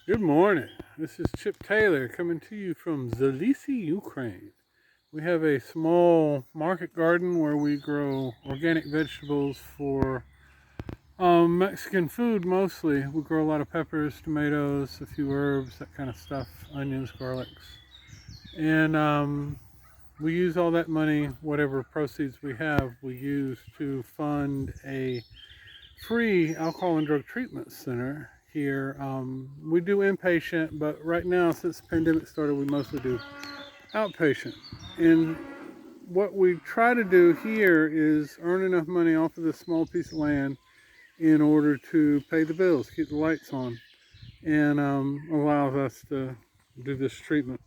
Good morning. This is Chip Taylor coming to you from Zalisi, Ukraine. We have a small market garden where we grow organic vegetables for Mexican food mostly. We grow a lot of peppers, tomatoes, a few herbs, that kind of stuff, onions, garlics. And we use all that money, whatever proceeds we have, we use to fund a free alcohol and drug treatment center here. We do inpatient, but right now, since the pandemic started, we mostly do outpatient. And what we try to do here is earn enough money off of this small piece of land in order to pay the bills, keep the lights on, and allows us to do this treatment.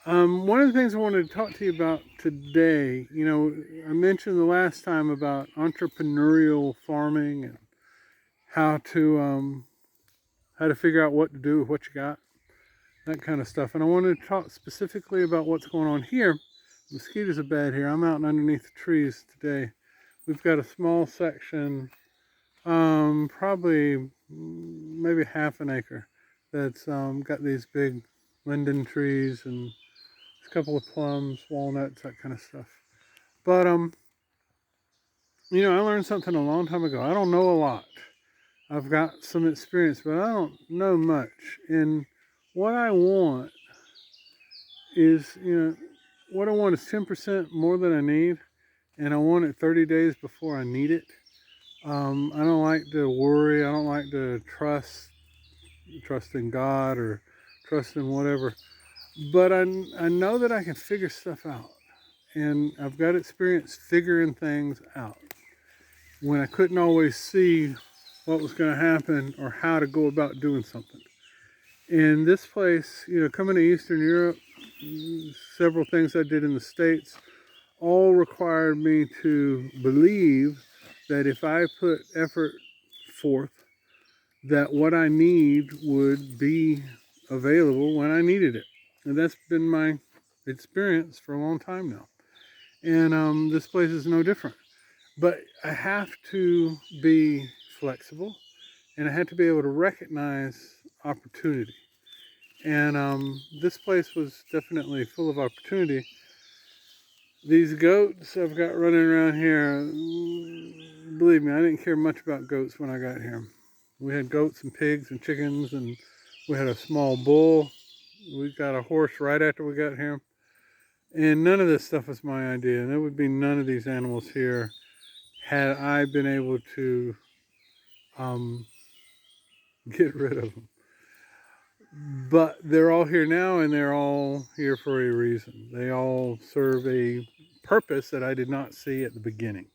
One of the things I wanted to talk to you about today, I mentioned the last time about entrepreneurial farming and how to figure out what to do with what you got, that kind of stuff. And I wanted to talk specifically about what's going on here. Mosquitoes are bad here. I'm out underneath the trees today. We've got a small section, probably maybe half an acre, that's got these big linden trees and a couple of plums, walnuts, that kind of stuff. But I learned something a long time ago. I don't know a lot. I've got some experience, but I don't know much. And what I want is, what I want is 10% more than I need, and I want it 30 days before I need it. I don't like to worry. I don't like to trust in God or trust in whatever. But I know that I can figure stuff out, and I've got experience figuring things out when I couldn't always see what was going to happen or how to go about doing something. In this place, coming to Eastern Europe, several things I did in the States all required me to believe that if I put effort forth, that what I need would be available when I needed it. And that's been my experience for a long time now. And this place is no different. But I have to be flexible, and I had to be able to recognize opportunity. And this place was definitely full of opportunity. These goats I've got running around here, believe me, I didn't care much about goats when I got here. We had goats and pigs and chickens, and we had a small bull. We got a horse right after we got here. And none of this stuff was my idea. And there would be none of these animals here had I been able to um, get rid of them. But they're all here now, and they're all here for a reason. They all serve a purpose that I did not see at the beginning.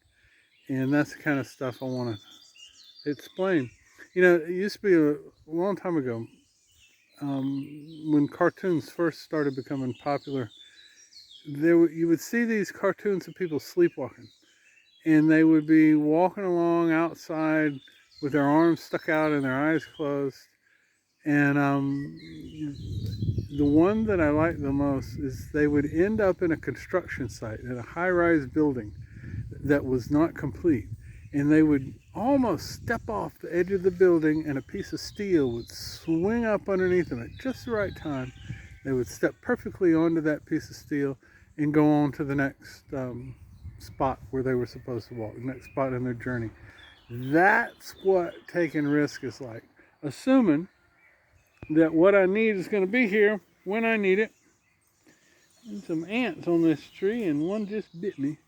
And that's the kind of stuff I want to explain. It used to be a long time ago, when cartoons first started becoming popular, you would see these cartoons of people sleepwalking. And they would be walking along outside with their arms stuck out and their eyes closed. And the one that I like the most is they would end up in a construction site at a high-rise building that was not complete. And they would almost step off the edge of the building, and a piece of steel would swing up underneath them at just the right time. They would step perfectly onto that piece of steel and go on to the next spot where they were supposed to walk, the next spot in their journey. That's what taking risk is like. Assuming that what I need is going to be here when I need it. There's some ants on this tree, and one just bit me.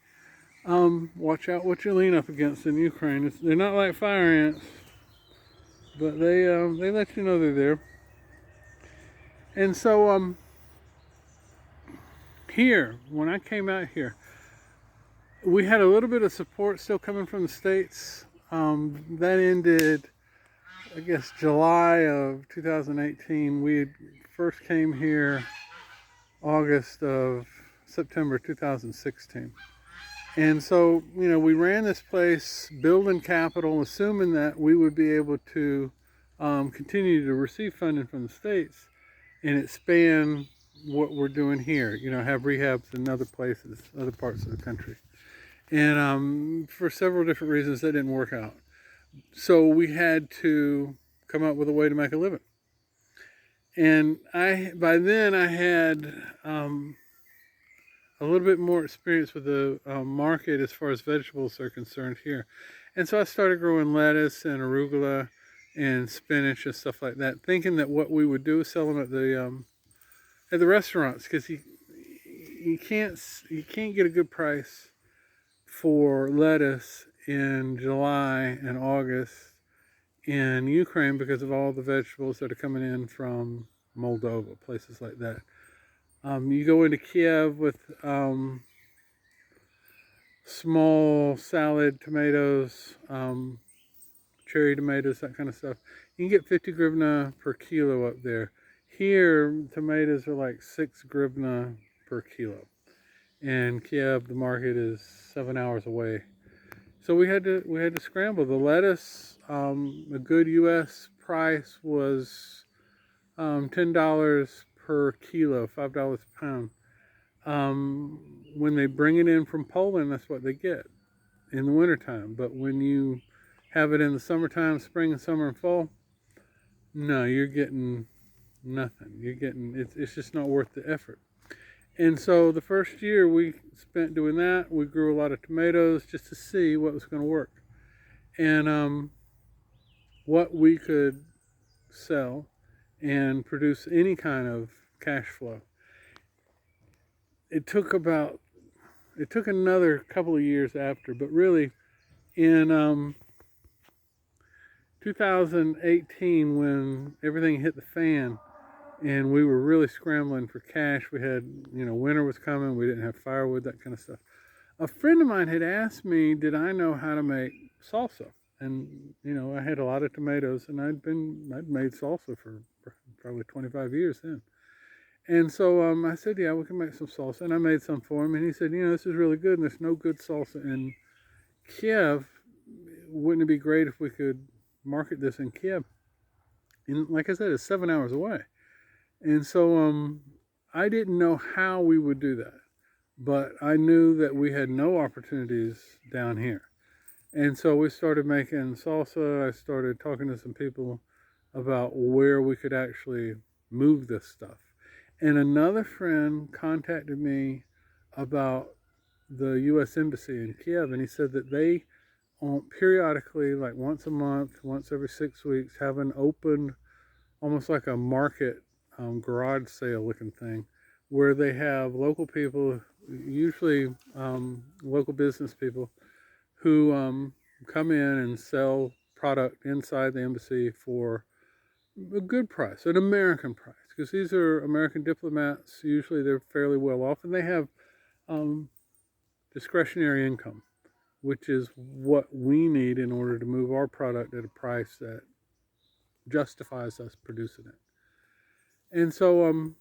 Watch out what you lean up against in Ukraine. They're not like fire ants, but they let you know they're there. And so here, when I came out here, we had a little bit of support still coming from the States. That ended, I guess, July of 2018. We first came here September 2016. And so, we ran this place building capital, assuming that we would be able to continue to receive funding from the States and expand what we're doing here, have rehabs in other places, other parts of the country. And for several different reasons, that didn't work out. So we had to come up with a way to make a living. And by then I had a little bit more experience with the market as far as vegetables are concerned here. And so I started growing lettuce and arugula and spinach and stuff like that, thinking that what we would do is sell them at the restaurants, because you can't get a good price for lettuce in July and August in Ukraine because of all the vegetables that are coming in from Moldova, places like that. You go into Kiev with small salad tomatoes, cherry tomatoes, that kind of stuff. You can get 50 hryvnia per kilo up there. Here, tomatoes are like 6 hryvnia per kilo. In Kiev, the market is 7 hours away. So we had to scramble. The lettuce, a good U.S. price was $10 per kilo, $5 a pound. When they bring it in from Poland, that's what they get in the wintertime. But when you have it in the summertime, spring and summer and fall, no, you're getting nothing. It's just not worth the effort. And so the first year we spent doing that. We grew a lot of tomatoes just to see what was going to work and what we could sell and produce any kind of cash flow. It took another couple of years after, but really in 2018, when everything hit the fan and we were really scrambling for cash, we had, winter was coming, we didn't have firewood, that kind of stuff. A friend of mine had asked me, did I know how to make salsa? And, I had a lot of tomatoes, and I'd made salsa for probably 25 years then. And so I said, yeah, we can make some salsa. And I made some for him. And he said, this is really good. And there's no good salsa in Kiev. Wouldn't it be great if we could market this in Kiev? And like I said, it's 7 hours away. And so I didn't know how we would do that. But I knew that we had no opportunities down here. And so we started making salsa. I started talking to some people about where we could actually move this stuff. And another friend contacted me about the U.S. Embassy in Kiev, and he said that they periodically, like once a month, once every 6 weeks, have an open, almost like a market garage sale looking thing, where they have local people, usually local business people, who come in and sell product inside the embassy for a good price, an American price, because these are American diplomats. Usually they're fairly well off, and they have discretionary income, which is what we need in order to move our product at a price that justifies us producing it. And so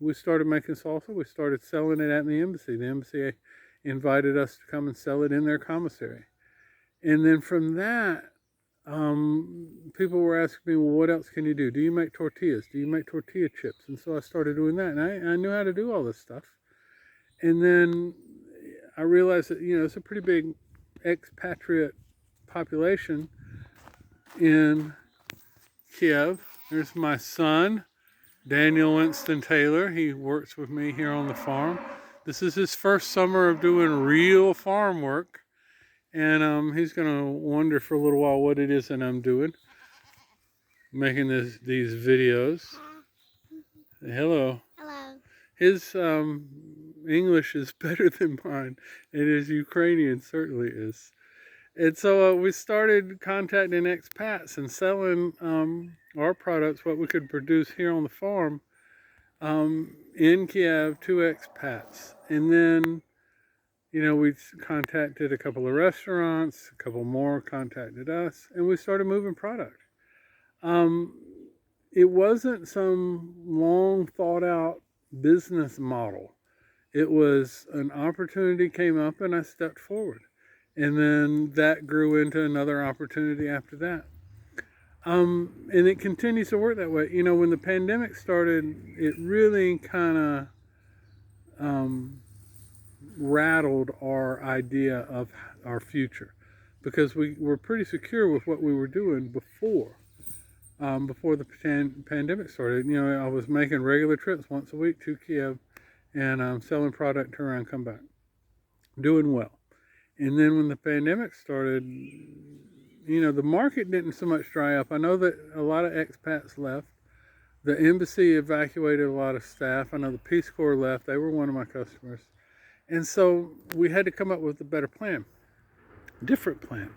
we started making salsa. We started selling it at the embassy. The embassy invited us to come and sell it in their commissary. And then from that, people were asking me, well, what else can you do? Do you make tortillas? Do you make tortilla chips? And so I started doing that, and I knew how to do all this stuff. And then I realized that, it's a pretty big expatriate population in Kiev. There's my son, Daniel Winston Taylor. He works with me here on the farm. This is his first summer of doing real farm work. And he's going to wonder for a little while what it is that I'm doing, making these videos. Hello. Hello. His English is better than mine, and his Ukrainian certainly is. And so we started contacting expats and selling our products, what we could produce here on the farm in Kiev to expats. And then we contacted a couple of restaurants, a couple more contacted us, and we started moving product. It wasn't some long thought out business model. It was an opportunity came up and I stepped forward. And then that grew into another opportunity after that. And it continues to work that way. When the pandemic started, it really kind of rattled our idea of our future, because we were pretty secure with what we were doing before. before the pandemic started. You know, I was making regular trips once a week to Kiev and selling product, turn around, come back, doing well. And then when the pandemic started, you know, the market didn't so much dry up. I know that a lot of expats left. The embassy evacuated a lot of staff. I know the Peace Corps left. They were one of my customers. And so we had to come up with a better plan, different plan.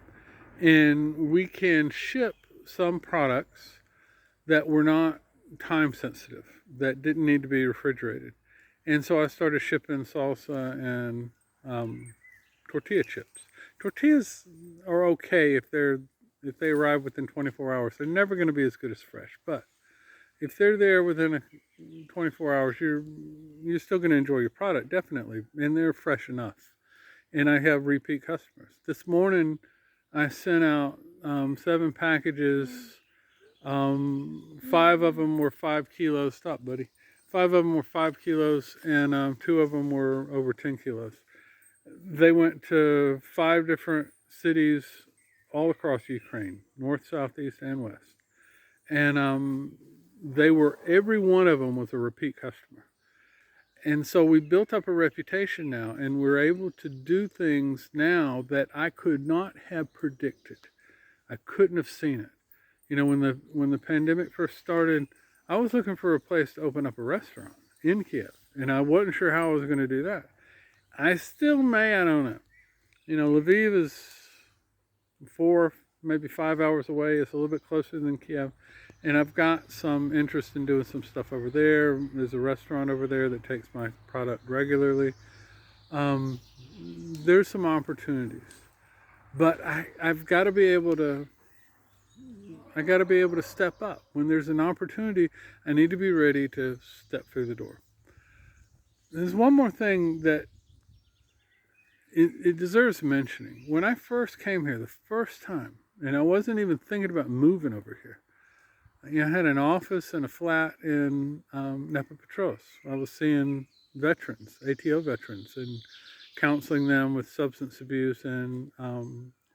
And we can ship some products that were not time sensitive, that didn't need to be refrigerated. And so I started shipping salsa and tortilla chips. Tortillas are okay if they arrive within 24 hours. They're never going to be as good as fresh, but if they're there within 24 hours, you're still going to enjoy your product, definitely, and they're fresh enough. And I have repeat customers. This morning, I sent out 7 packages. 5 of them were 5 kilos. Stop, buddy. 5 of them were 5 kilos, and 2 of them were over 10 kilos. They went to 5 different cities all across Ukraine, north, south, east, and west. And every one of them was a repeat customer. And so we built up a reputation now, and we're able to do things now that I could not have predicted. I couldn't have seen it. You know, when the pandemic first started, I was looking for a place to open up a restaurant in Kiev, and I wasn't sure how I was going to do that. I still may, I don't know. You know, Lviv is 4, maybe 5 hours away. It's a little bit closer than Kiev. And I've got some interest in doing some stuff over there. There's a restaurant over there that takes my product regularly. There's some opportunities. But I've got to be able to step up. When there's an opportunity, I need to be ready to step through the door. There's one more thing that it deserves mentioning. When I first came here the first time, and I wasn't even thinking about moving over here, you know, I had an office and a flat in Dnipropetrovsk. I was seeing veterans, ATO veterans, and counseling them with substance abuse and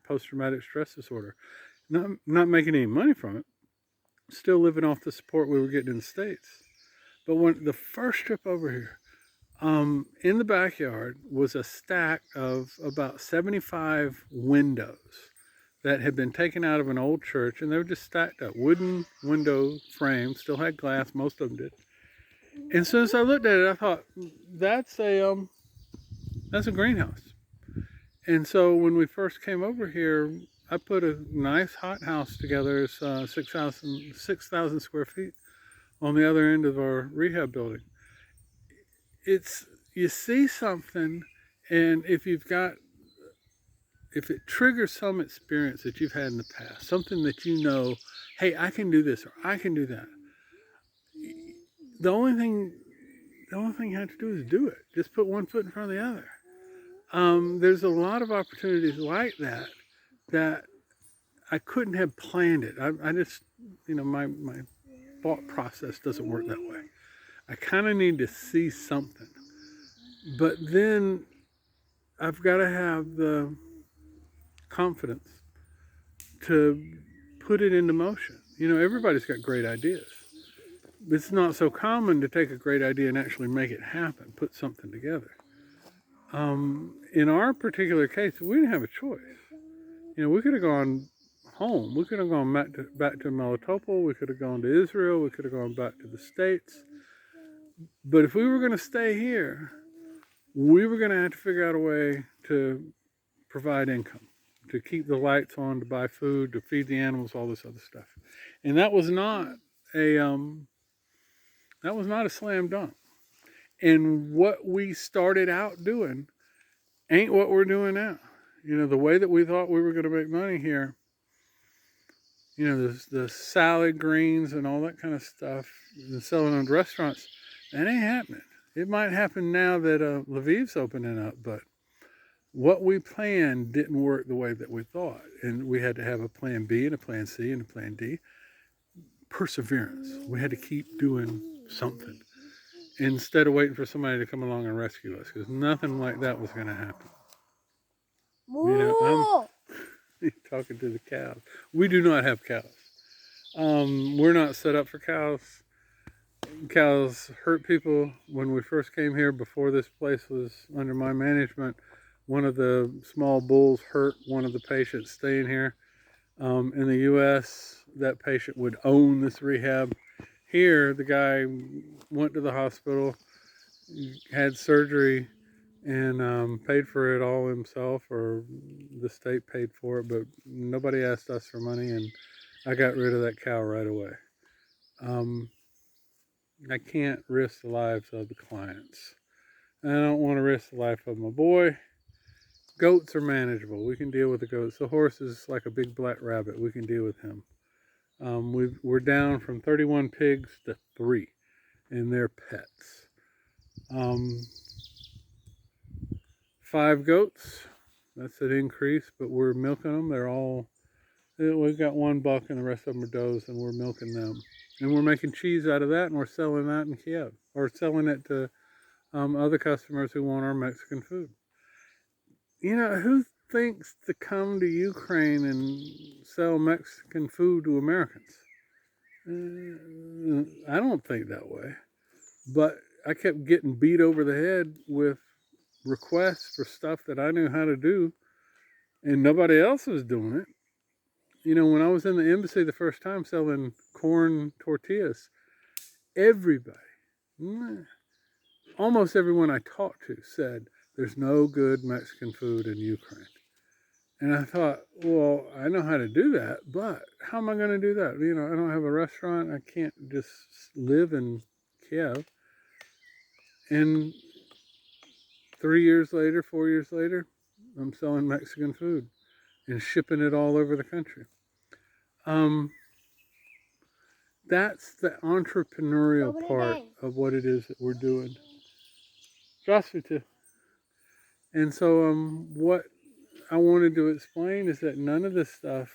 post-traumatic stress disorder. Not making any money from it, still living off the support we were getting in the States. But when the first trip over here, in the backyard was a stack of about 75 windows that had been taken out of an old church, and they were just stacked up. Wooden window frames, still had glass, most of them did. And as soon as I looked at it, I thought, that's a greenhouse. And so when we first came over here, I put a nice hothouse together. It's 6,000 square feet on the other end of our rehab building. You see something, and if it triggers some experience that you've had in the past, something that you know, hey, I can do this or I can do that. The only thing you have to do is do it. Just put one foot in front of the other. There's a lot of opportunities like that I couldn't have planned it. I just, you know, my thought process doesn't work that way. I kind of need to see something. But then I've got to have the confidence to put it into motion. You know, everybody's got great ideas. It's not so common to take a great idea and actually make it happen, put something together. In our particular case, we didn't have a choice. You know, we could have gone home. We could have gone back to Melitopol. We could have gone to Israel. We could have gone back to the States. But if we were going to stay here, we were going to have to figure out a way to provide income, to keep the lights on, to buy food, to feed the animals, all this other stuff. And that was not a slam dunk. And what we started out doing ain't what we're doing now. You know, the way that we thought we were going to make money here, you know, the salad greens and all that kind of stuff, and selling on restaurants, that ain't happening. It might happen now that Lviv's opening up, but what we planned didn't work the way that we thought. And we had to have a plan B and a plan C and a plan D. Perseverance. We had to keep doing something instead of waiting for somebody to come along and rescue us, because nothing like that was going to happen. You know, I'm talking to the cows. We do not have cows. We're not set up for cows. Cows hurt people. When we first came here, before this place was under my management, one of the small bulls hurt one of the patients staying here. In the U.S., that patient would own this rehab. Here, the guy went to the hospital, had surgery, and paid for it all himself, or the state paid for it, but nobody asked us for money, and I got rid of that cow right away. I can't risk the lives of the clients. I don't want to risk the life of my boy. Goats are manageable. We can deal with the goats. The horse is like a big black rabbit. We can deal with him. We're down from 31 pigs to 3, and they're pets. 5 goats. That's an increase, but we're milking them. We've got 1 buck, and the rest of them are does, and we're milking them. And we're making cheese out of that, and we're selling that in Kiev, or selling it to other customers who want our Mexican food. You know, who thinks to come to Ukraine and sell Mexican food to Americans? I don't think that way. But I kept getting beat over the head with requests for stuff that I knew how to do, and nobody else was doing it. You know, when I was in the embassy the first time selling corn tortillas, everybody, almost everyone I talked to said, there's no good Mexican food in Ukraine. And I thought, well, I know how to do that, but how am I going to do that? You know, I don't have a restaurant. I can't just live in Kiev. And 3 years later, 4 years later, I'm selling Mexican food and shipping it all over the country. That's the entrepreneurial part of what it is that we're doing. Здравствуйте. And so what I wanted to explain is that none of this stuff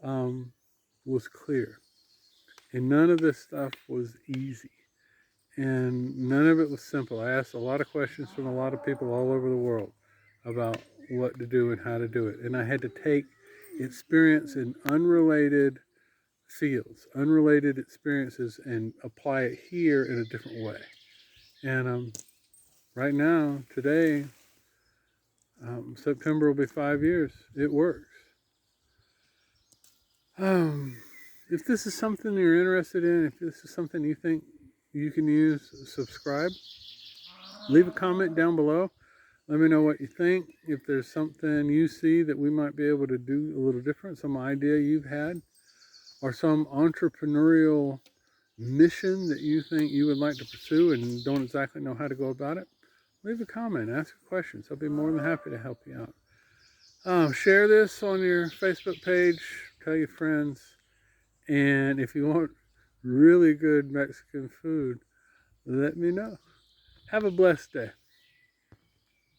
was clear. And none of this stuff was easy. And none of it was simple. I asked a lot of questions from a lot of people all over the world about what to do and how to do it. And I had to take experience in unrelated fields, unrelated experiences, and apply it here in a different way. And right now, today, September will be 5 years. It works. If this is something you're interested in, if this is something you think you can use, subscribe. Leave a comment down below. Let me know what you think. If there's something you see that we might be able to do a little different, some idea you've had, or some entrepreneurial mission that you think you would like to pursue and don't exactly know how to go about it, leave a comment, ask questions. I'll be more than happy to help you out. Share this on your Facebook page, tell your friends, and if you want really good Mexican food, let me know. Have a blessed day.